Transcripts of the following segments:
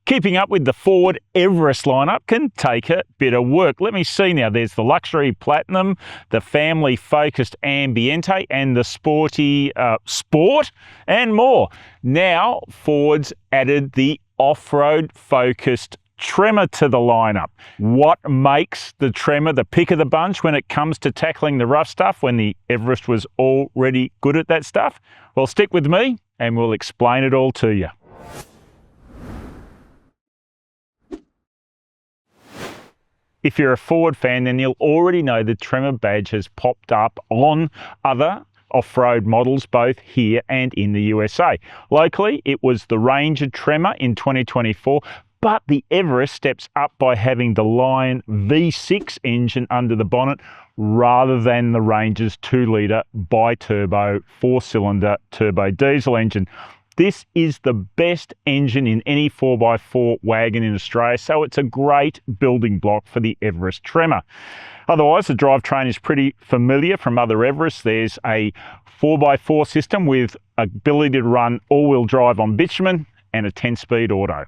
Keeping up with the Ford Everest lineup can take a bit of work. Let me see now. There's the Luxury Platinum, the family-focused Ambiente, and the sporty Sport, and more. Now, Ford's added the off-road focused Tremor to the lineup. What makes the Tremor the pick of the bunch when it comes to tackling the rough stuff when the Everest was already good at that stuff? Well, stick with me and we'll explain it all to you. If you're a Ford fan, then you'll already know the Tremor badge has popped up on other off-road models both here and in the USA. Locally, it was the Ranger Tremor in 2024, but the Everest steps up by having the Lion V6 engine under the bonnet rather than the Ranger's 2-litre bi-turbo 4-cylinder turbo diesel engine. This is the best engine in any 4x4 wagon in Australia, so it's a great building block for the Everest Tremor. Otherwise, the drivetrain is pretty familiar from other Everests. There's a 4x4 system with ability to run all-wheel drive on bitumen and a 10-speed auto.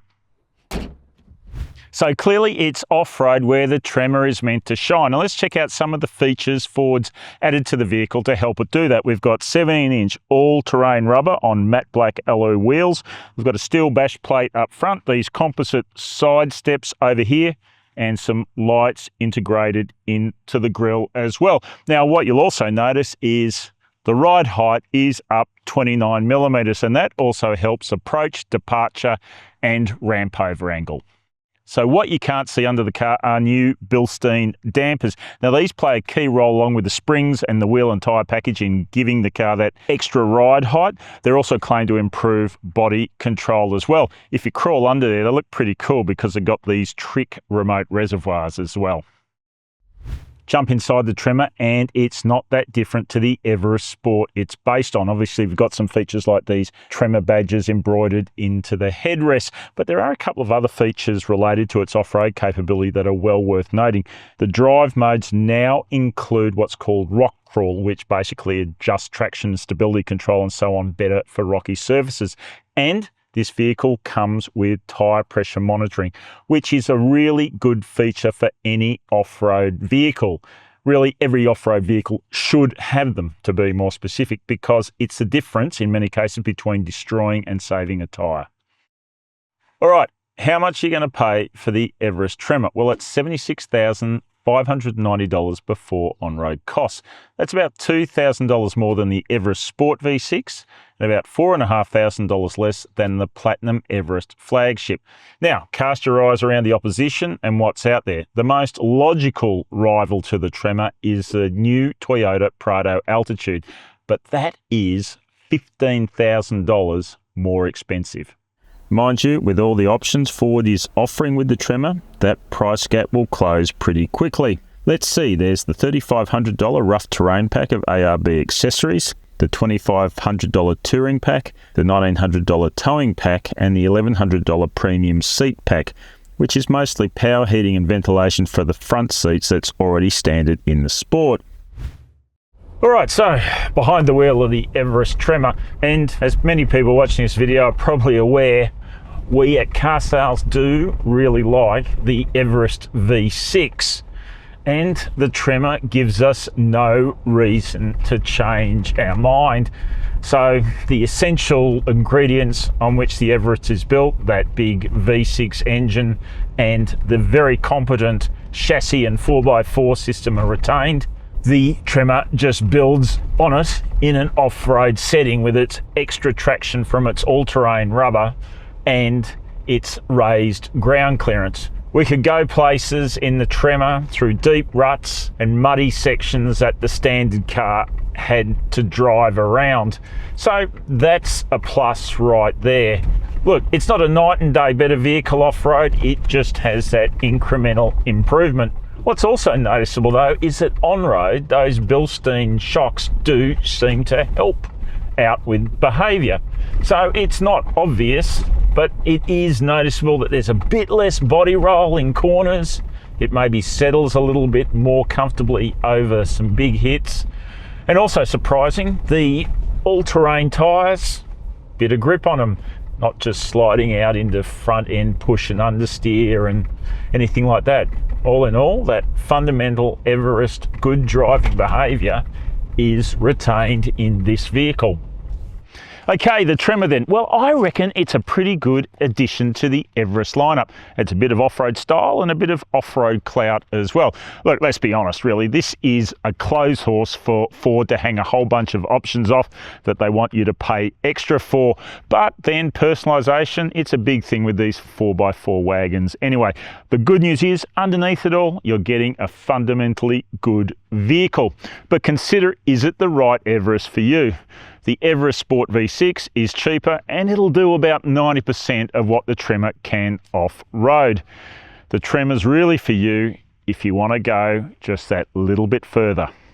So clearly it's off-road where the Tremor is meant to shine. Now let's check out some of the features Ford's added to the vehicle to help it do that. We've got 17-inch all-terrain rubber on matte black alloy wheels. We've got a steel bash plate up front, these composite side steps over here, and some lights integrated into the grille as well. Now what you'll also notice is the ride height is up 29 millimeters, and that also helps approach, departure, and ramp over angle. So what you can't see under the car are new Bilstein dampers. Now these play a key role along with the springs and the wheel and tyre package in giving the car that extra ride height. They're also claimed to improve body control as well. If you crawl under there, they look pretty cool because they've got these trick remote reservoirs as well. Jump inside the Tremor and it's not that different to the Everest Sport it's based on. Obviously, we've got some features like these Tremor badges embroidered into the headrest, but there are a couple of other features related to its off-road capability that are well worth noting. The drive modes now include what's called rock crawl, which basically adjusts traction, stability control and so on better for rocky surfaces. And this vehicle comes with tyre pressure monitoring, which is a really good feature for any off-road vehicle. Really, every off-road vehicle should have them, to be more specific, because it's the difference in many cases between destroying and saving a tyre. All right, how much are you going to pay for the Everest Tremor? Well, it's $76,590 before on-road costs. That's about $2,000 more than the Everest Sport V6 and about $4,500 less than the Platinum Everest flagship. Now, cast your eyes around the opposition and what's out there. The most logical rival to the Tremor is the new Toyota Prado Altitude, but that is $15,000 more expensive. Mind you, with all the options Ford is offering with the Tremor, that price gap will close pretty quickly. Let's see, there's the $3,500 rough terrain pack of ARB accessories, the $2,500 touring pack, the $1,900 towing pack, and the $1,100 premium seat pack, which is mostly power heating and ventilation for the front seats that's already standard in the Sport. All right, so behind the wheel of the Everest Tremor, and as many people watching this video are probably aware, we at Carsales do really like the Everest V6, and the Tremor gives us no reason to change our mind. So the essential ingredients on which the Everest is built, that big V6 engine and the very competent chassis and 4x4 system are retained. The Tremor just builds on it in an off-road setting with its extra traction from its all-terrain rubber and its raised ground clearance. We could go places in the Tremor through deep ruts and muddy sections that the standard car had to drive around. So that's a plus right there. Look, it's not a night and day better vehicle off-road, it just has that incremental improvement. What's also noticeable though is that on-road, those Bilstein shocks do seem to help out with behaviour. So it's not obvious, but it is noticeable that there's a bit less body roll in corners. It maybe settles a little bit more comfortably over some big hits. And also surprising, the all-terrain tyres, bit of grip on them. not just sliding out into front end push and understeer and anything like that. All in all, that fundamental Everest good driving behaviour is retained in this vehicle. Okay, the Tremor then. Well, I reckon it's a pretty good addition to the Everest lineup. It's a bit of off-road style and a bit of off-road clout as well. Look, let's be honest, really, this is a clothes horse for Ford to hang a whole bunch of options off that they want you to pay extra for. But then personalisation, it's a big thing with these 4x4 wagons. Anyway, the good news is, underneath it all, you're getting a fundamentally good vehicle. But consider, is it the right Everest for you? The Everest Sport V6 is cheaper and it'll do about 90% of what the Tremor can off-road. The Tremor's really for you if you want to go just that little bit further.